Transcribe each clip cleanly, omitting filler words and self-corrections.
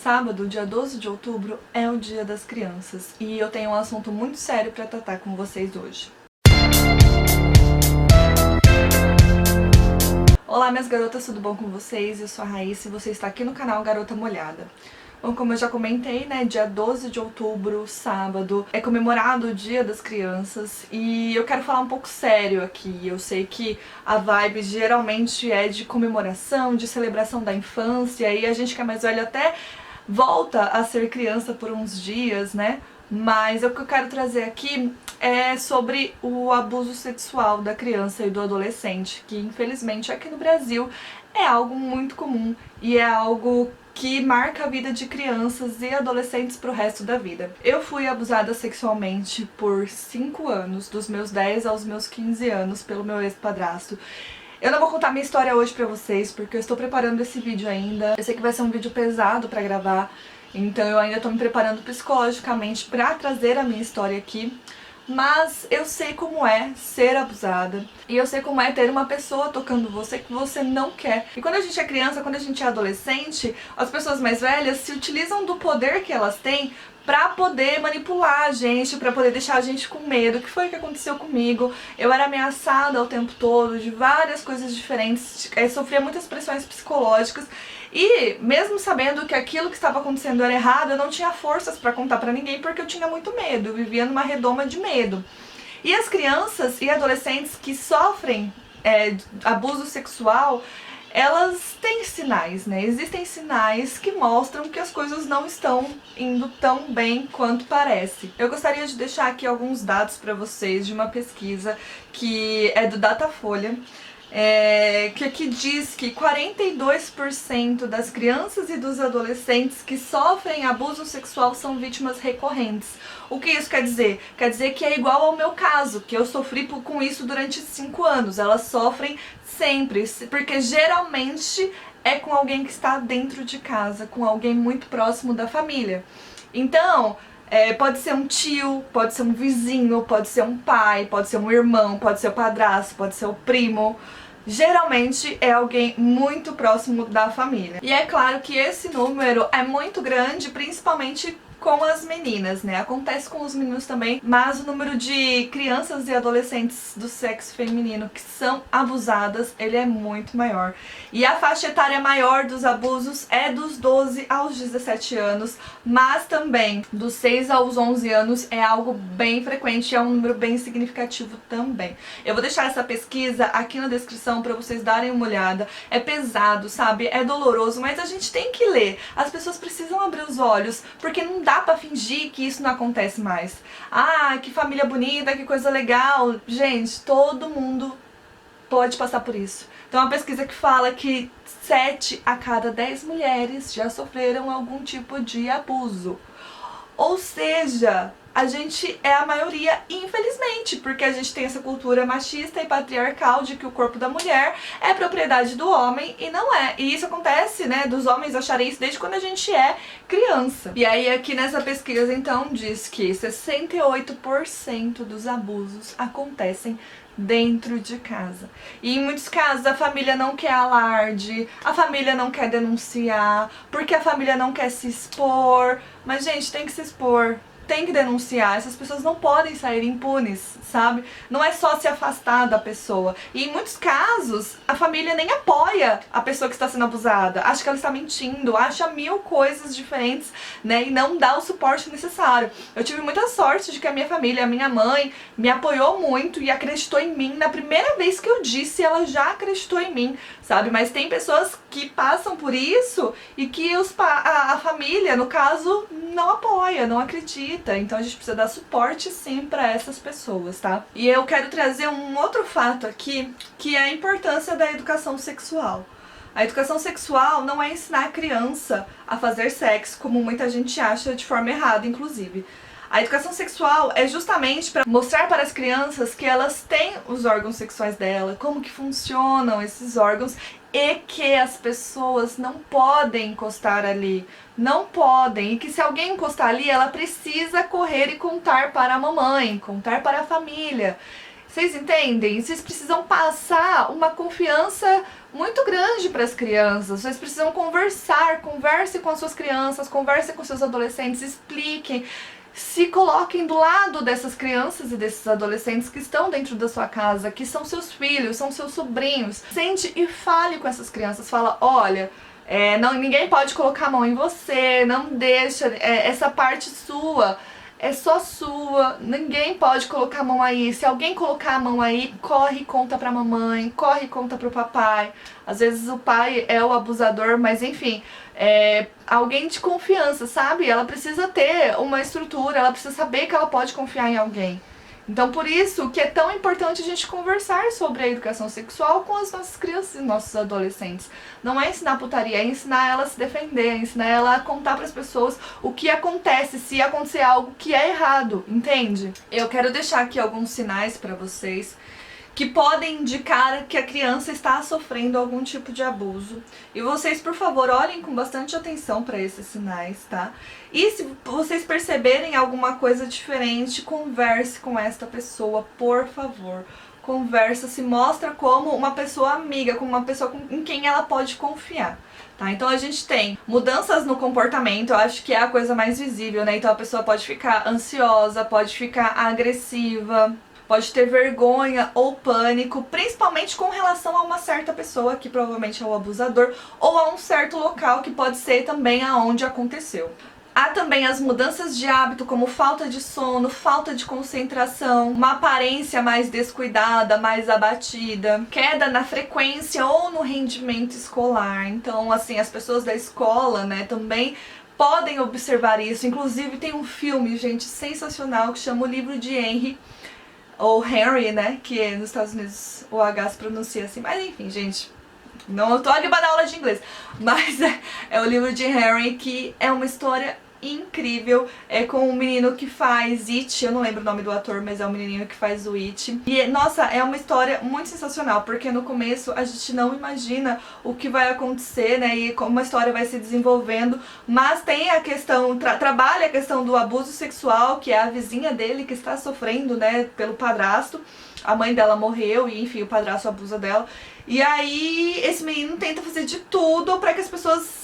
Sábado, dia 12 de outubro, é o Dia das Crianças e eu tenho um assunto muito sério para tratar com vocês hoje. Olá, minhas garotas, tudo bom com vocês? Eu sou a Raíssa e você está aqui no canal Garota Molhada. Bom, como eu já comentei, né, dia 12 de outubro, sábado, é comemorado o Dia das Crianças e eu quero falar um pouco sério aqui. Eu sei que a vibe geralmente é de comemoração, de celebração da infância e a gente que é mais velho até volta a ser criança por uns dias, né? Mas o que eu quero trazer aqui é sobre o abuso sexual da criança e do adolescente, que infelizmente aqui no Brasil é algo muito comum e é algo que marca a vida de crianças e adolescentes pro resto da vida. Eu fui abusada sexualmente por 5 anos, dos meus 10 aos meus 15 anos, pelo meu ex-padrasto. Eu não vou contar minha história hoje pra vocês, porque eu estou preparando esse vídeo ainda. Eu sei que vai ser um vídeo pesado pra gravar, então eu ainda tô me preparando psicologicamente pra trazer a minha história aqui. Mas eu sei como é ser abusada e eu sei como é ter uma pessoa tocando você que você não quer. E quando a gente é criança, quando a gente é adolescente, as pessoas mais velhas se utilizam do poder que elas têm pra poder manipular a gente, pra poder deixar a gente com medo. O que foi que aconteceu comigo? Eu era ameaçada o tempo todo de várias coisas diferentes, sofria muitas pressões psicológicas. E mesmo sabendo que aquilo que estava acontecendo era errado, eu não tinha forças pra contar pra ninguém porque eu tinha muito medo, eu vivia numa redoma de medo. E as crianças e adolescentes que sofrem abuso sexual, elas têm sinais, né? Existem sinais que mostram que as coisas não estão indo tão bem quanto parece. Eu gostaria de deixar aqui alguns dados pra vocês de uma pesquisa que é do Datafolha. Que aqui diz que 42% das crianças e dos adolescentes que sofrem abuso sexual são vítimas recorrentes. O que isso quer dizer? Quer dizer que é igual ao meu caso, que eu sofri com isso durante 5 anos. Elas sofrem sempre, porque geralmente é com alguém que está dentro de casa, com alguém muito próximo da família. Então, pode ser um tio, pode ser um vizinho, pode ser um pai, pode ser um irmão, pode ser o padrasto, pode ser o primo. Geralmente é alguém muito próximo da família. E é claro que esse número é muito grande, principalmente com as meninas, né? Acontece com os meninos também, mas o número de crianças e adolescentes do sexo feminino que são abusadas, ele é muito maior. E a faixa etária maior dos abusos é dos 12 aos 17 anos, mas também dos 6 aos 11 anos é algo bem frequente, é um número bem significativo também. Eu vou deixar essa pesquisa aqui na descrição pra vocês darem uma olhada. É pesado, sabe? É doloroso, mas a gente tem que ler. As pessoas precisam abrir os olhos, porque não dá pra fingir que isso não acontece mais. Ah, que família bonita, que coisa legal. Gente, todo mundo pode passar por isso. Então, uma pesquisa que fala que 7 a cada 10 mulheres já sofreram algum tipo de abuso. Ou seja, a gente é a maioria, infelizmente, porque a gente tem essa cultura machista e patriarcal de que o corpo da mulher é propriedade do homem e não é. E isso acontece, né, dos homens acharem isso desde quando a gente é criança. E aí aqui nessa pesquisa então diz que 68% dos abusos acontecem dentro de casa. E em muitos casos a família não quer alarde, a família não quer denunciar, porque a família não quer se expor. Mas gente, tem que se expor, tem que denunciar, essas pessoas não podem sair impunes, sabe? Não é só se afastar da pessoa. E em muitos casos, a família nem apoia a pessoa que está sendo abusada, acha que ela está mentindo, acha 1000 coisas diferentes, né? E não dá o suporte necessário. Eu tive muita sorte de que a minha família, a minha mãe, me apoiou muito e acreditou em mim. Na primeira vez que eu disse, ela já acreditou em mim, sabe? Mas tem pessoas que passam por isso e que a família, no caso, não apoia, não acredita. Então a gente precisa dar suporte sim para essas pessoas, tá? E eu quero trazer um outro fato aqui, que é a importância da educação sexual. A educação sexual não é ensinar a criança a fazer sexo, como muita gente acha, de forma errada, inclusive. A educação sexual é justamente para mostrar para as crianças que elas têm os órgãos sexuais dela, como que funcionam esses órgãos e que as pessoas não podem encostar ali, não podem, e que se alguém encostar ali, ela precisa correr e contar para a mamãe, contar para a família. Vocês entendem? Vocês precisam passar uma confiança muito grande para as crianças. Vocês precisam conversar, converse com as suas crianças, converse com seus adolescentes, expliquem, se coloquem do lado dessas crianças e desses adolescentes que estão dentro da sua casa, que são seus filhos, são seus sobrinhos. Sente e fale com essas crianças, fala, olha, ninguém pode colocar a mão em você, não deixa, essa parte sua é só sua, ninguém pode colocar a mão aí. Se alguém colocar a mão aí, corre e conta pra mamãe, corre e conta pro papai. Às vezes o pai é o abusador, mas enfim, alguém de confiança, sabe? Ela precisa ter uma estrutura, ela precisa saber que ela pode confiar em alguém. Então por isso que é tão importante a gente conversar sobre a educação sexual com as nossas crianças e nossos adolescentes. Não é ensinar putaria, é ensinar ela a se defender, é ensinar ela a contar para as pessoas o que acontece se acontecer algo que é errado, entende? Eu quero deixar aqui alguns sinais para vocês que podem indicar que a criança está sofrendo algum tipo de abuso. E vocês, por favor, olhem com bastante atenção para esses sinais, tá? E se vocês perceberem alguma coisa diferente, converse com esta pessoa, por favor. Conversa, se mostra como uma pessoa amiga, como uma pessoa em quem ela pode confiar. Tá, então a gente tem mudanças no comportamento, eu acho que é a coisa mais visível, né? Então a pessoa pode ficar ansiosa, pode ficar agressiva, pode ter vergonha ou pânico, principalmente com relação a uma certa pessoa, que provavelmente é o abusador, ou a um certo local, que pode ser também aonde aconteceu. Há também as mudanças de hábito, como falta de sono, falta de concentração, uma aparência mais descuidada, mais abatida, queda na frequência ou no rendimento escolar. Então, assim, as pessoas da escola, né, também podem observar isso. Inclusive, tem um filme, gente, sensacional, que chama O Livro de Henry, ou Henry, né, que nos Estados Unidos o H se pronuncia assim, mas enfim, gente, não tô aqui pra dar aula de inglês, mas é o Livro de Henry, que é uma história incrível, é com um menino que faz It, eu não lembro o nome do ator, mas é o menininho que faz o It, e nossa, é uma história muito sensacional, porque no começo a gente não imagina o que vai acontecer, né, e como a história vai se desenvolvendo, mas tem a questão, trabalha a questão do abuso sexual, que é a vizinha dele que está sofrendo, né, pelo padrasto. A mãe dela morreu e, enfim, o padrasto abusa dela. E aí, esse menino tenta fazer de tudo pra que as pessoas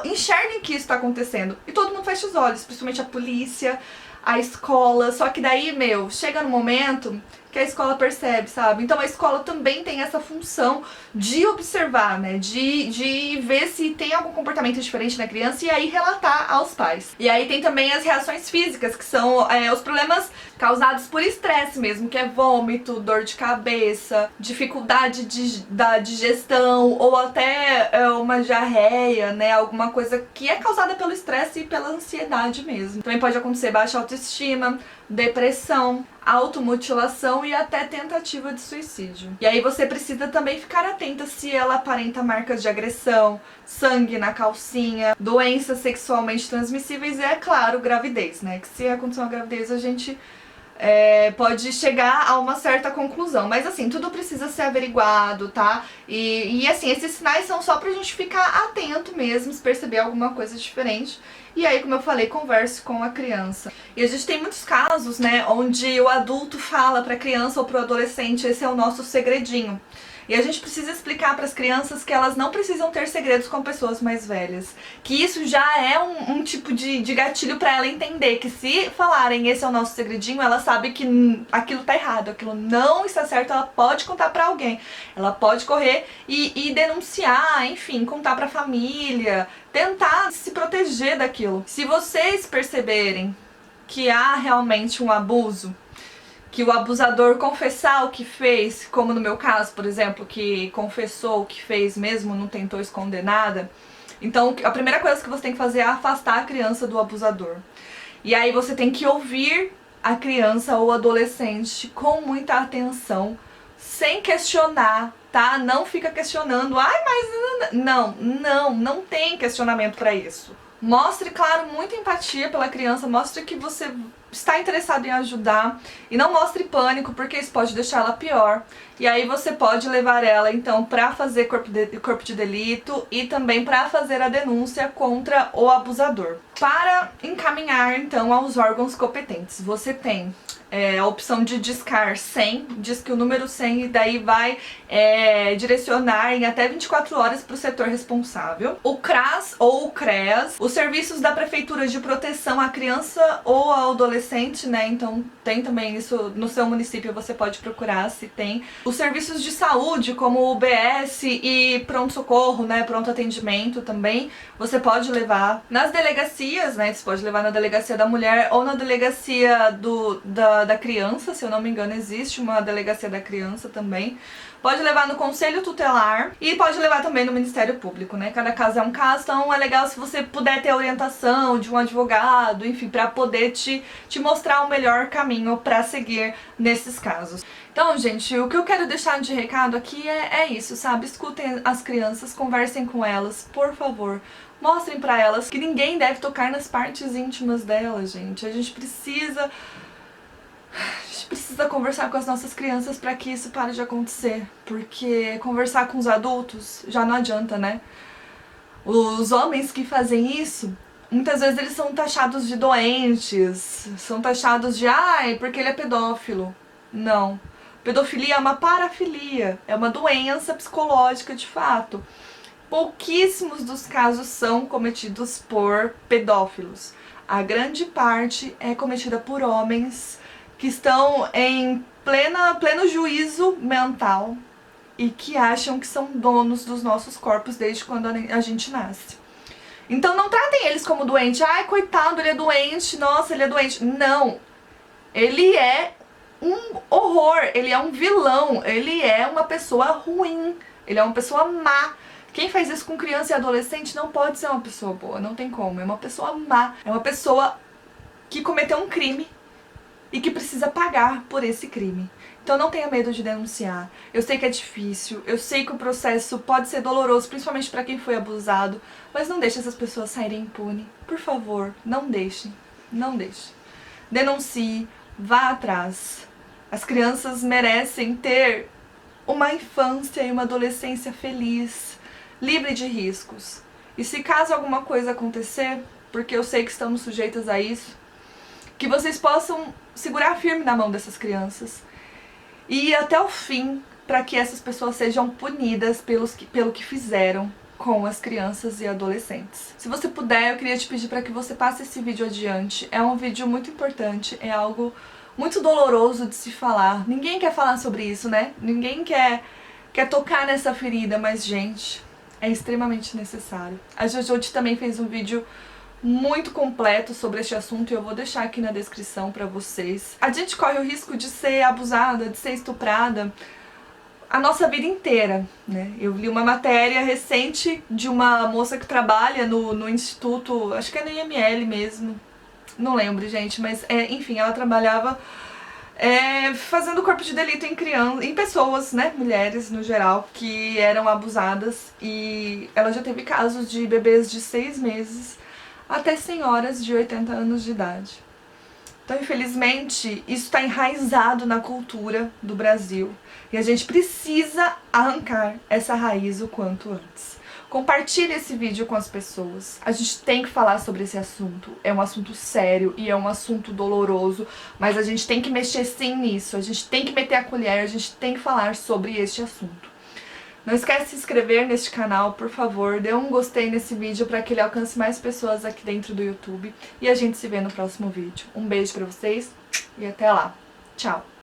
enxerguem que isso está acontecendo. E todo mundo fecha os olhos, principalmente a polícia, a escola. Só que daí, chega no momento que a escola percebe, sabe? Então a escola também tem essa função de observar, né? De ver se tem algum comportamento diferente na criança e aí relatar aos pais. E aí tem também as reações físicas, que são os problemas causados por estresse mesmo, que é vômito, dor de cabeça, dificuldade da digestão ou até uma diarreia, né? Alguma coisa que é causada pelo estresse e pela ansiedade mesmo. Também pode acontecer baixa autoestima, depressão, automutilação e até tentativa de suicídio. E aí você precisa também ficar atenta se ela aparenta marcas de agressão, sangue na calcinha, doenças sexualmente transmissíveis e, é claro, gravidez, né? Que se acontecer uma gravidez a gente pode chegar a uma certa conclusão. Mas assim, tudo precisa ser averiguado, tá? E assim, esses sinais são só pra gente ficar atento mesmo, se perceber alguma coisa diferente. E aí, como eu falei, converse com a criança. E a gente tem muitos casos, né, onde o adulto fala pra criança ou pro adolescente, esse é o nosso segredinho. E a gente precisa explicar para as crianças que elas não precisam ter segredos com pessoas mais velhas. Que isso já é um tipo de gatilho para ela entender que se falarem esse é o nosso segredinho, ela sabe que aquilo tá errado, aquilo não está certo, ela pode contar para alguém. Ela pode correr e denunciar, enfim, contar para a família, tentar se proteger daquilo. Se vocês perceberem que há realmente um abuso, que o abusador confessar o que fez, como no meu caso, por exemplo, que confessou o que fez mesmo, não tentou esconder nada, então a primeira coisa que você tem que fazer é afastar a criança do abusador. E aí você tem que ouvir a criança ou adolescente com muita atenção, sem questionar, tá? Não fica questionando, ai, mas não tem questionamento pra isso. Mostre, claro, muita empatia pela criança, mostre que você está interessado em ajudar, e não mostre pânico, porque isso pode deixar ela pior. E aí você pode levar ela então para fazer corpo de delito e também para fazer a denúncia contra o abusador. Para encaminhar então aos órgãos competentes, você tem a opção de discar 100, diz que o número 100 e daí vai direcionar em até 24 horas para o setor responsável. O CRAS ou o CREAS, os serviços da Prefeitura de Proteção à Criança ou ao Adolescente, né? Então tem também isso no seu município, você pode procurar se tem. Os serviços de saúde, como o UBS e pronto-socorro, né? Pronto atendimento também, você pode levar. Nas delegacias, né? Você pode levar na delegacia da mulher ou na delegacia da criança, se eu não me engano, existe uma delegacia da criança também. Pode levar no Conselho Tutelar e pode levar também no Ministério Público, né? Cada caso é um caso, então é legal se você puder ter a orientação de um advogado, enfim, para poder te mostrar o melhor caminho para seguir nesses casos. Então, gente, o que eu quero deixar de recado aqui é isso, sabe? Escutem as crianças, conversem com elas, por favor. Mostrem para elas que ninguém deve tocar nas partes íntimas delas, gente. A gente precisa conversar com as nossas crianças para que isso pare de acontecer, porque conversar com os adultos já não adianta, né? Os homens que fazem isso, muitas vezes eles são taxados de doentes, são taxados de, porque ele é pedófilo. Não. Pedofilia é uma parafilia, é uma doença psicológica de fato. Pouquíssimos dos casos são cometidos por pedófilos. A grande parte é cometida por homens que estão em pleno juízo mental e que acham que são donos dos nossos corpos desde quando a gente nasce. Então não tratem eles como doente. Ai, coitado, ele é doente, nossa, ele é doente. Não, ele é um horror, ele é um vilão, ele é uma pessoa ruim, ele é uma pessoa má. Quem faz isso com criança e adolescente não pode ser uma pessoa boa, não tem como, é uma pessoa má, é uma pessoa que cometeu um crime e que precisa pagar por esse crime. Então não tenha medo de denunciar. Eu sei que é difícil, eu sei que o processo pode ser doloroso, principalmente para quem foi abusado, mas não deixe essas pessoas saírem impunes. Por favor, não deixe, não deixe. Denuncie, vá atrás. As crianças merecem ter uma infância e uma adolescência feliz, livre de riscos. E se caso alguma coisa acontecer, porque eu sei que estamos sujeitas a isso, que vocês possam segurar firme na mão dessas crianças e ir até o fim para que essas pessoas sejam punidas pelo que fizeram com as crianças e adolescentes. Se você puder, eu queria te pedir para que você passe esse vídeo adiante. É um vídeo muito importante, é algo muito doloroso de se falar. Ninguém quer falar sobre isso, né? Ninguém quer tocar nessa ferida, mas, gente, é extremamente necessário. A Jojoti também fez um vídeo muito completo sobre este assunto e eu vou deixar aqui na descrição pra vocês. A gente corre o risco de ser abusada, de ser estuprada a nossa vida inteira, né? Eu li uma matéria recente de uma moça que trabalha no instituto, acho que é no IML mesmo, não lembro, gente, mas enfim, ela trabalhava fazendo corpo de delito em pessoas, né, mulheres no geral, que eram abusadas, e ela já teve casos de bebês de 6 meses até senhoras de 80 anos de idade. Então, infelizmente, isso está enraizado na cultura do Brasil e a gente precisa arrancar essa raiz o quanto antes. Compartilhe esse vídeo com as pessoas. A gente tem que falar sobre esse assunto. É um assunto sério e é um assunto doloroso, mas a gente tem que mexer sim nisso. A gente tem que meter a colher, a gente tem que falar sobre este assunto. Não esquece de se inscrever neste canal, por favor. Dê um gostei nesse vídeo para que ele alcance mais pessoas aqui dentro do YouTube. E a gente se vê no próximo vídeo. Um beijo pra vocês e até lá. Tchau!